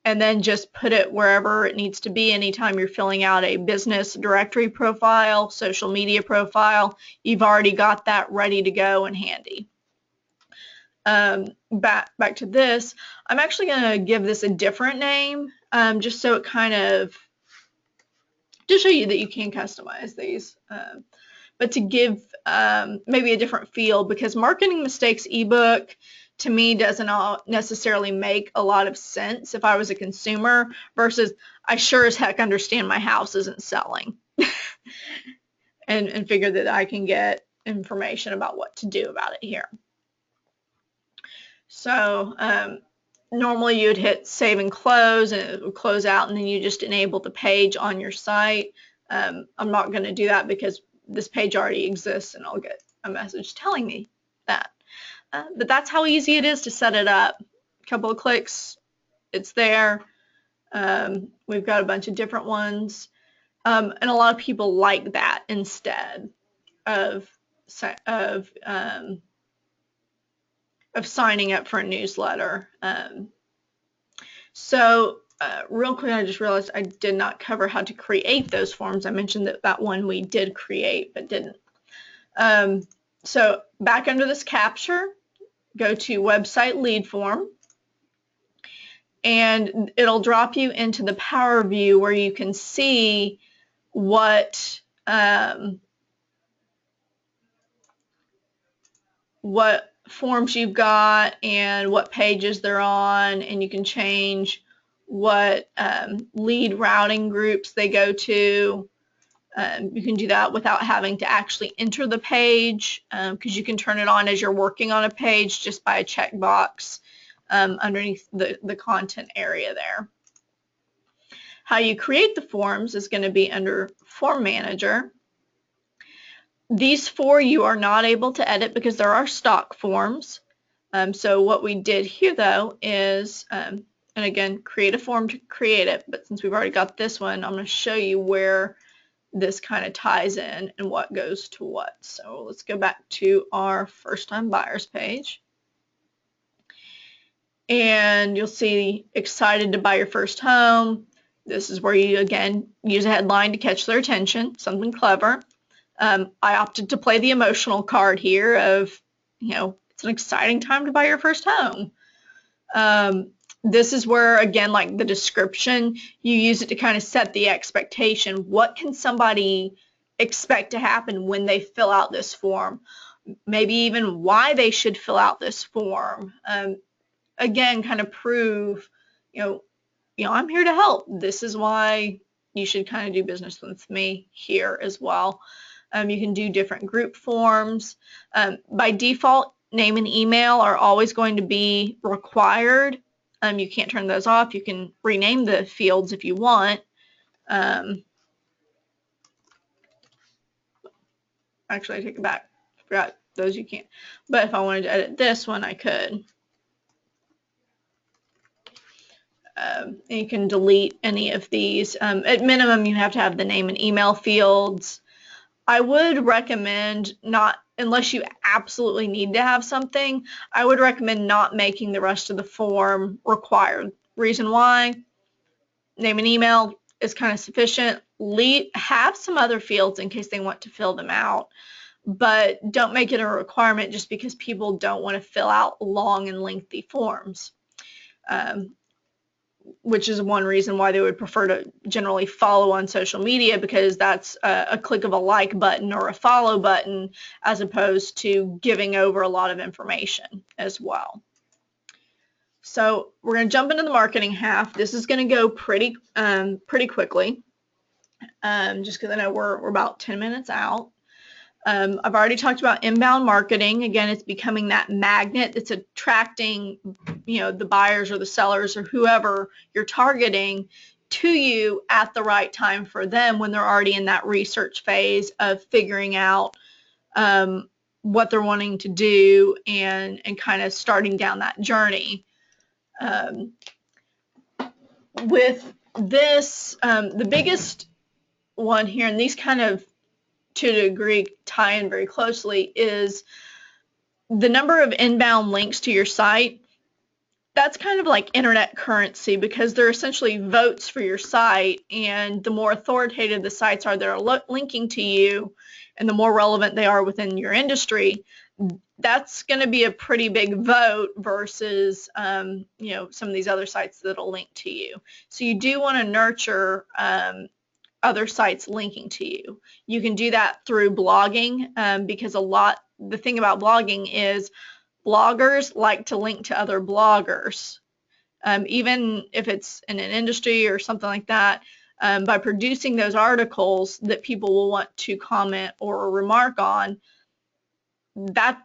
and then just put it wherever it needs to be. Anytime you're filling out a business directory profile, social media profile, you've already got that ready to go and handy. Back to this, I'm actually going to give this a different name, just so it kind of, to show you that you can customize these, but to give maybe a different feel, because Marketing Mistakes ebook to me doesn't necessarily make a lot of sense if I was a consumer, versus I sure as heck understand my house isn't selling and figure that I can get information about what to do about it here. So normally you'd hit save and close, and it would close out, and then you just enable the page on your site. I'm not going to do that because this page already exists and I'll get a message telling me that. But that's how easy it is to set it up. A couple of clicks, it's there. We've got a bunch of different ones. And a lot of people like that instead of signing up for a newsletter. Real quick, I just realized I did not cover how to create those forms. I mentioned that one we did create but didn't. So back under this capture, go to website lead form, and it'll drop you into the Power View where you can see what forms you've got and what pages they're on, and you can change what lead routing groups they go to. You can do that without having to actually enter the page, because you can turn it on as you're working on a page just by a checkbox underneath the content area there. How you create the forms is going to be under Form Manager. These 4 you are not able to edit because there are stock forms. So what we did here though is, and again, create a form to create it, but since we've already got this one, I'm going to show you where this kind of ties in and what goes to what. So let's go back to our first time buyers page. And you'll see excited to buy your first home. This is where you again use a headline to catch their attention, something clever. I opted to play the emotional card here of, it's an exciting time to buy your first home. This is where, again, like the description, you use it to kind of set the expectation. What can somebody expect to happen when they fill out this form? Maybe even why they should fill out this form. Again, kind of prove, I'm here to help. This is why you should kind of do business with me here as well. You can do different group forms. By default, name and email are always going to be required. You can't turn those off. You can rename the fields if you want. Actually, I take it back. I forgot those you can't. But if I wanted to edit this one, I could. And you can delete any of these. At minimum, you have to have the name and email fields. I would recommend not, unless you absolutely need to have something, I would recommend not making the rest of the form required. Reason why, name and email is kind of sufficient. Have some other fields in case they want to fill them out, but don't make it a requirement just because people don't want to fill out long and lengthy forms. Which is one reason why they would prefer to generally follow on social media, because that's a click of a like button or a follow button as opposed to giving over a lot of information as well. So we're going to jump into the marketing half. This is going to go pretty quickly, just because I know we're about 10 minutes out. I've already talked about inbound marketing. Again, it's becoming that magnet that's attracting, the buyers or the sellers or whoever you're targeting to you at the right time for them when they're already in that research phase of figuring out what they're wanting to do and kind of starting down that journey. With this, the biggest one here, and these kind of to a degree tie in very closely, is the number of inbound links to your site. That's kind of like internet currency, because they're essentially votes for your site, and the more authoritative the sites are that are linking to you and the more relevant they are within your industry, that's going to be a pretty big vote versus some of these other sites that'll link to you. So you do want to nurture other sites linking to you. You can do that through blogging, because the thing about blogging is bloggers like to link to other bloggers, even if it's in an industry or something like that. By producing those articles that people will want to comment or remark on, that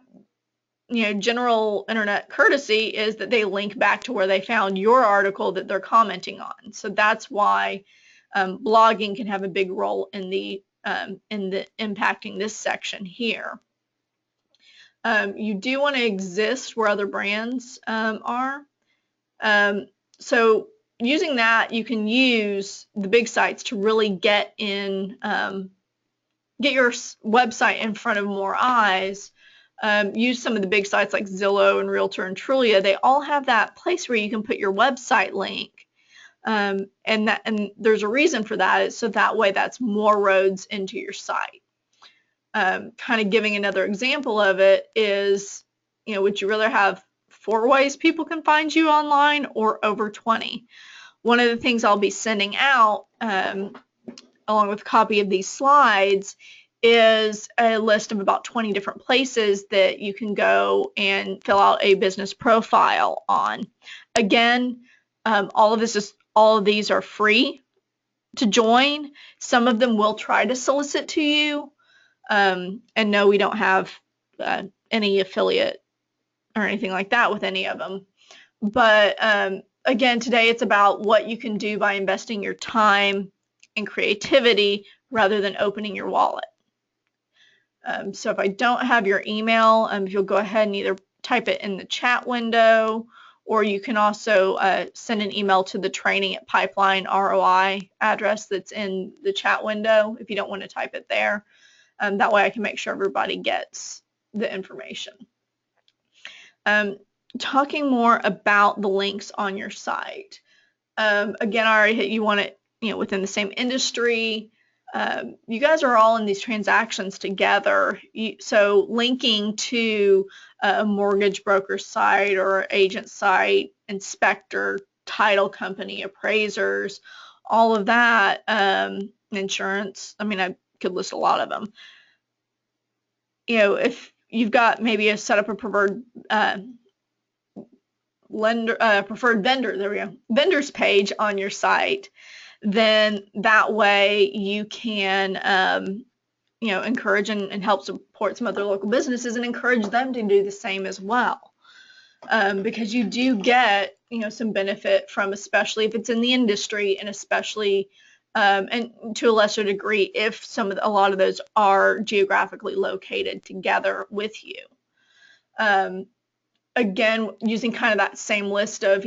general internet courtesy is that they link back to where they found your article that they're commenting on. So that's why blogging can have a big role in the impacting this section here. You do want to exist where other brands are. So using that, you can use the big sites to really get your website in front of more eyes. Use some of the big sites like Zillow and Realtor and Trulia. They all have that place where you can put your website link. And there's a reason for that. So that way that's more roads into your site. Kind of giving another example of it is, would you rather have 4 ways people can find you online or over 20? One of the things I'll be sending out along with a copy of these slides is a list of about 20 different places that you can go and fill out a business profile on. Again, all of these are free to join. Some of them will try to solicit to you. And no, we don't have any affiliate or anything like that with any of them. But again, today it's about what you can do by investing your time and creativity rather than opening your wallet. So if I don't have your email, if you'll go ahead and either type it in the chat window, or you can also send an email to the training at Pipeline ROI address that's in the chat window if you don't want to type it there. That way I can make sure everybody gets the information. Talking more about the links on your site. Again, I already hit you want it within the same industry. You guys are all in these transactions together. So linking to a mortgage broker site or agent site, inspector, title company, appraisers, all of that, insurance. I mean, I could list a lot of them. If you've got maybe set up a preferred preferred vendor, there we go, vendors page on your site, then that way you can encourage and help support some other local businesses and encourage them to do the same as well. Because you do get, some benefit from, especially if it's in the industry, and especially, and to a lesser degree, if a lot of those are geographically located together with you. Again, using kind of that same list of,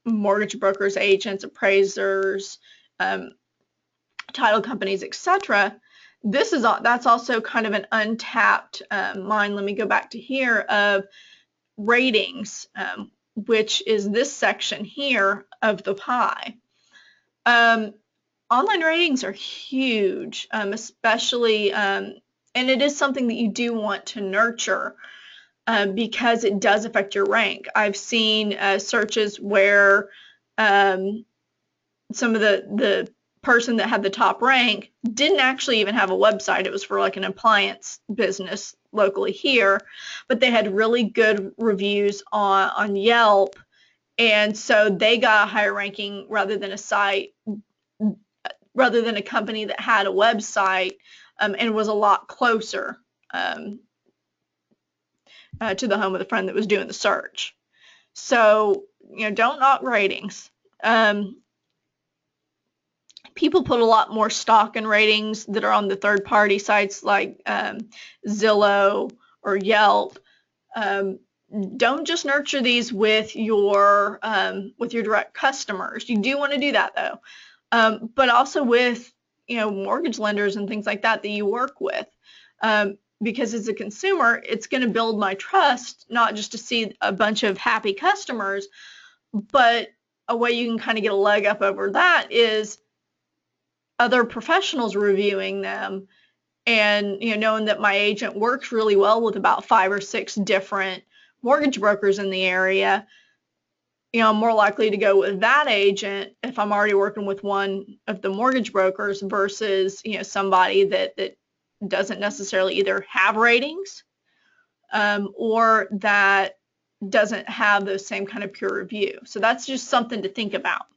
mortgage brokers, agents, appraisers, title companies, etc. That's also kind of an untapped mine. Let me go back to here of ratings, which is this section here of the pie. Online ratings are huge, especially, and it is something that you do want to nurture because it does affect your rank. I've seen searches where some of the person that had the top rank didn't actually even have a website. It was for like an appliance business locally here, but they had really good reviews on Yelp, and so they got a higher ranking rather than a company that had a website and was a lot closer to the home of the friend that was doing the search. So, don't knock ratings. People put a lot more stock in ratings that are on the third-party sites like Zillow or Yelp. Don't just nurture these with your direct customers. You do want to do that though, but also with mortgage lenders and things like that you work with, because as a consumer, it's going to build my trust, not just to see a bunch of happy customers, but a way you can kind of get a leg up over that is other professionals reviewing them, and knowing that my agent works really well with about 5 or 6 different mortgage brokers in the area. I'm more likely to go with that agent if I'm already working with one of the mortgage brokers versus somebody that doesn't necessarily either have ratings or that doesn't have those same kind of peer review. So that's just something to think about.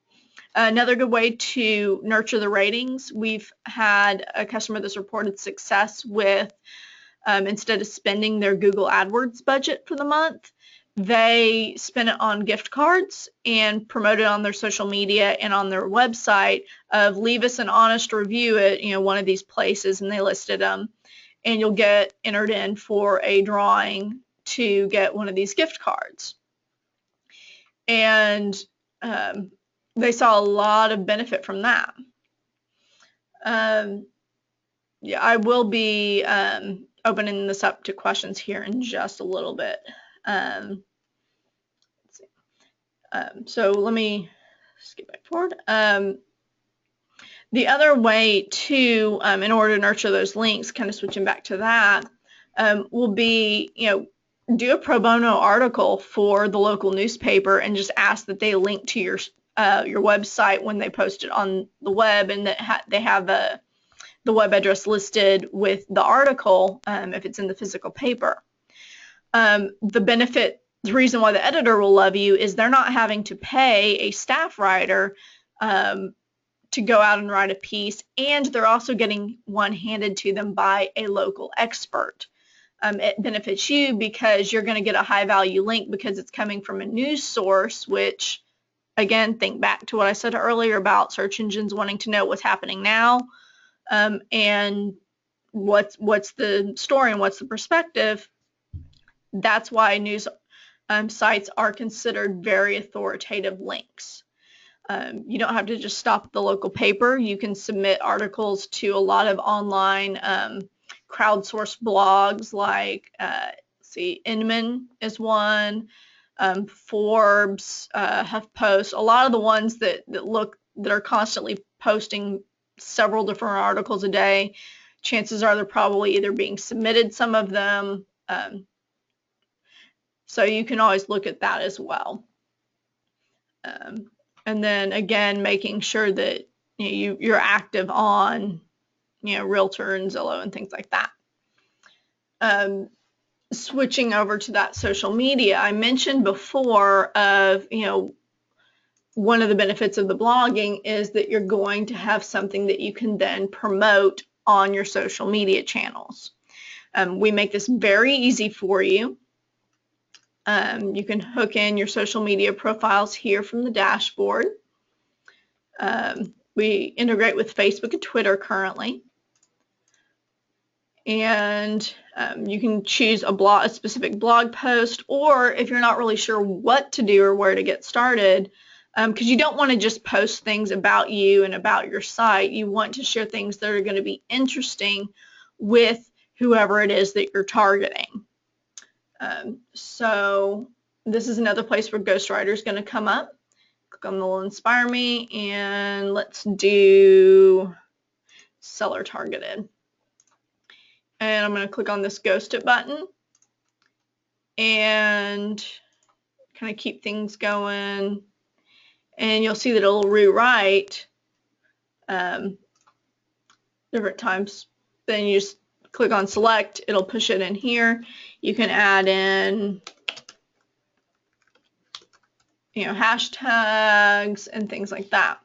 Another good way to nurture the ratings, we've had a customer that's reported success with, instead of spending their Google AdWords budget for the month, they spent it on gift cards and promote it on their social media and on their website of leave us an honest review at one of these places, and they listed them, and you'll get entered in for a drawing to get one of these gift cards. And they saw a lot of benefit from that. Yeah, I will be opening this up to questions here in just a little bit. Let's see. So let me skip back forward. The other way to, in order to nurture those links, kind of switching back to that, will be, do a pro bono article for the local newspaper and just ask that they link to your website when they post it on the web, and that they have the web address listed with the article if it's in the physical paper. The reason why the editor will love you is they're not having to pay a staff writer to go out and write a piece, and they're also getting one handed to them by a local expert. It benefits you because you're going to get a high value link because it's coming from a news source, which, again, think back to what I said earlier about search engines wanting to know what's happening now, and what's the story and what's the perspective. That's why news sites are considered very authoritative links. You don't have to just stop at the local paper. You can submit articles to a lot of online crowdsourced blogs like, Inman is one, Forbes, HuffPost, a lot of the ones that are constantly posting several different articles a day. Chances are they're probably either being submitted, some of them, so you can always look at that as well. And then again, making sure that you're active on Realtor and Zillow and things like that. Switching over to that social media, I mentioned before of one of the benefits of the blogging is that you're going to have something that you can then promote on your social media channels. We make this very easy for you. You can hook in your social media profiles here from the dashboard. We integrate with Facebook and Twitter currently. And you can choose a specific blog post, or if you're not really sure what to do or where to get started, because you don't want to just post things about you and about your site. You want to share things that are going to be interesting with whoever it is that you're targeting. So this is another place where ghostwriter is going to come up. Click on the little inspire me, and let's do seller targeted. And I'm going to click on this ghost it button and kind of keep things going. And you'll see that it'll rewrite different times. Then you just click on select, it'll push it in here. You can add in, hashtags and things like that.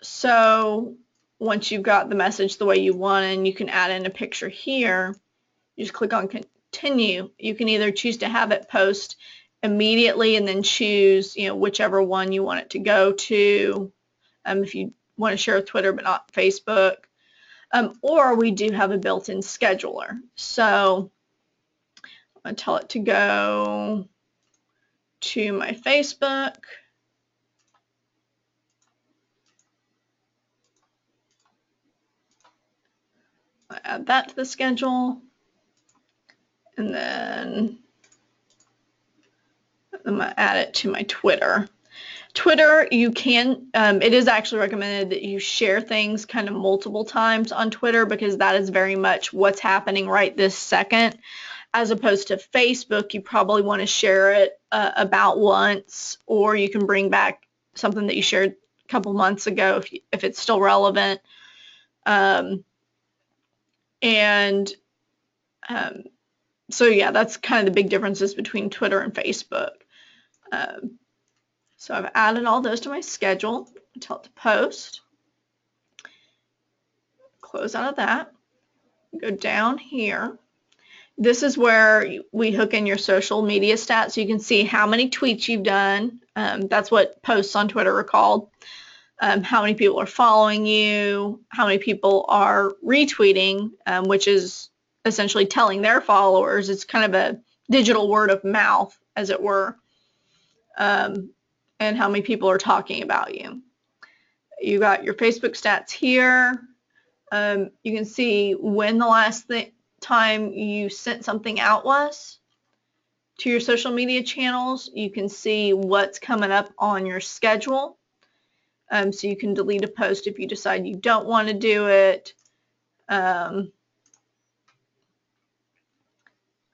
So once you've got the message the way you want, and you can add in a picture here, you just click on continue. You can either choose to have it post immediately and then choose, whichever one you want it to go to, if you want to share with Twitter but not Facebook, or we do have a built-in scheduler. So I'm going to tell it to go to my Facebook. I add that to the schedule, and then I'm going to add it to my Twitter. Twitter, you can, it is actually recommended that you share things kind of multiple times on Twitter, because that is very much what's happening right this second. As opposed to Facebook, you probably want to share it about once, or you can bring back something that you shared a couple months ago if it's still relevant. So yeah, that's kind of the big differences between Twitter and Facebook. So I've added all those to my schedule. Tell it to post. Close out of that. Go down here. This is where we hook in your social media stats, so you can see how many tweets you've done. That's what posts on Twitter are called. How many people are following you, how many people are retweeting, which is essentially telling their followers. It's kind of a digital word of mouth, as it were. And how many people are talking about you. You got your Facebook stats here. You can see when the last time you sent something out was to your social media channels. You can see what's coming up on your schedule. So you can delete a post if you decide you don't want to do it,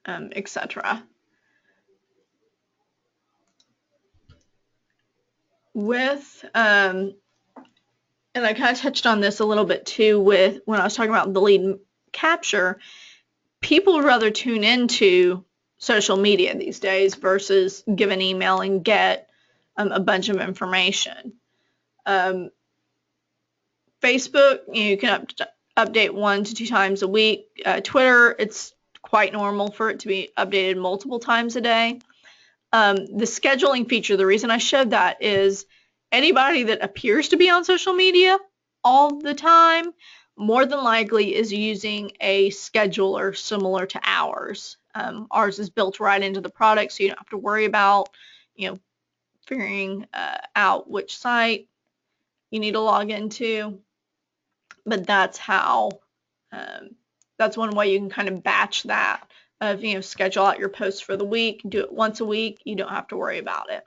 etc. And I kind of touched on this a little bit too with when I was talking about the lead capture. People would rather tune into social media these days versus give an email and get a bunch of information. Facebook, you can update 1 to 2 times a week. Twitter, it's quite normal for it to be updated multiple times a day. The scheduling feature, the reason I showed that is anybody that appears to be on social media all the time more than likely is using a scheduler similar to ours. Ours is built right into the product, so you don't have to worry about, figuring out which site you need to log into. But that's how, that's one way you can kind of batch that of, schedule out your posts for the week, do it once a week, you don't have to worry about it.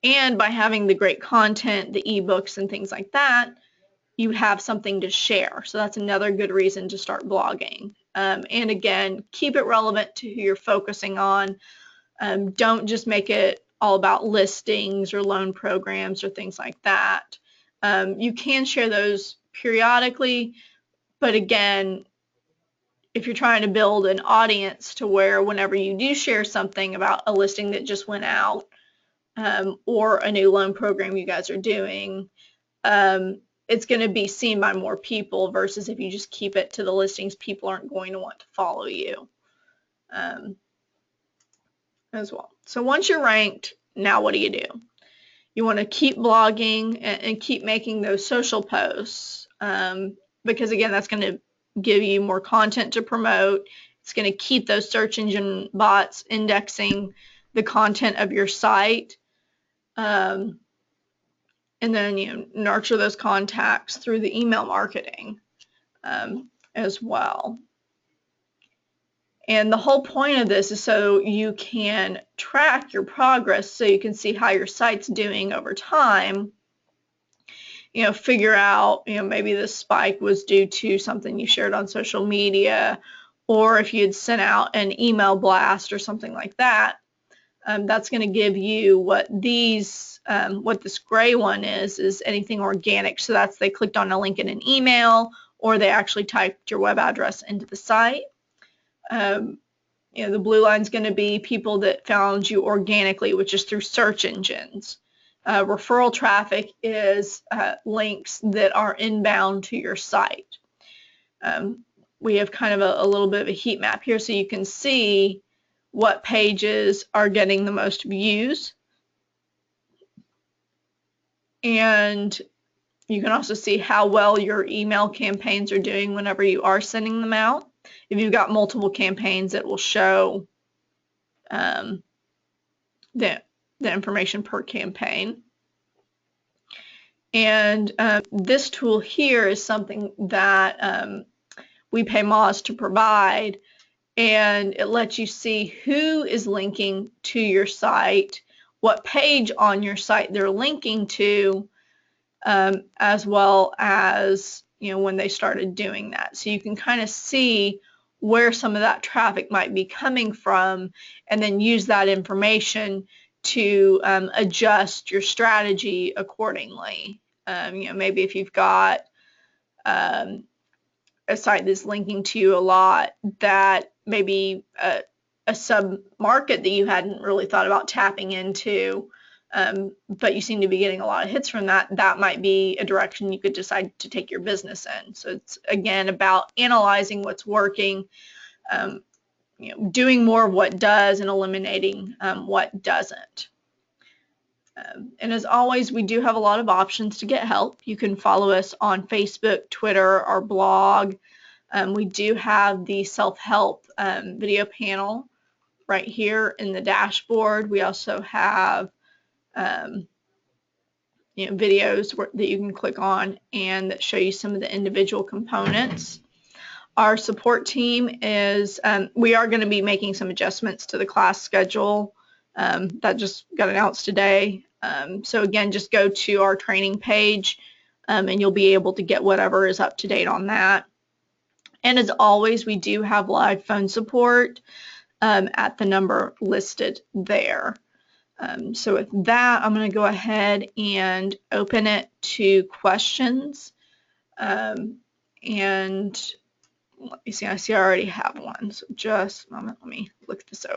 And by having the great content, the ebooks and things like that, you have something to share. So that's another good reason to start blogging. And again, keep it relevant to who you're focusing on. Don't just make it all about listings or loan programs or things like that. You can share those periodically, but again, if you're trying to build an audience to where whenever you do share something about a listing that just went out, or a new loan program you guys are doing, it's going to be seen by more people versus if you just keep it to the listings, people aren't going to want to follow you as well. So once you're ranked, now what do? You want to keep blogging and keep making those social posts because, again, that's going to give you more content to promote. It's going to keep those search engine bots indexing the content of your site. And then, nurture those contacts through the email marketing as well. And the whole point of this is so you can track your progress, so you can see how your site's doing over time. Figure out, maybe the spike was due to something you shared on social media, or if you had sent out an email blast or something like that. That's going to give you what this gray one is anything organic. So that's they clicked on a link in an email, or they actually typed your web address into the site. The blue line is going to be people that found you organically, which is through search engines. Referral traffic is links that are inbound to your site. We have kind of a little bit of a heat map here, so you can see what pages are getting the most views. And you can also see how well your email campaigns are doing whenever you are sending them out. If you've got multiple campaigns, it will show the information per campaign. And this tool here is something that we pay Moz to provide, and it lets you see who is linking to your site, what page on your site they're linking to, as well as when they started doing that. So you can kind of see where some of that traffic might be coming from, and then use that information to adjust your strategy accordingly. Maybe if you've got a site that's linking to you a lot, that maybe a sub-market that you hadn't really thought about tapping into, but you seem to be getting a lot of hits from that might be a direction you could decide to take your business in. So it's, again, about analyzing what's working, doing more of what does and eliminating what doesn't. And as always, we do have a lot of options to get help. You can follow us on Facebook, Twitter, our blog. We do have the self-help video panel right here in the dashboard. We also have videos that you can click on and that show you some of the individual components. Our support team is, we are going to be making some adjustments to the class schedule. That just got announced today. So again, just go to our training page and you'll be able to get whatever is up to date on that. And as always, we do have live phone support at the number listed there. So with that, I'm going to go ahead and open it to questions. And let me see, I see I already have one. So just a moment, let me look this over.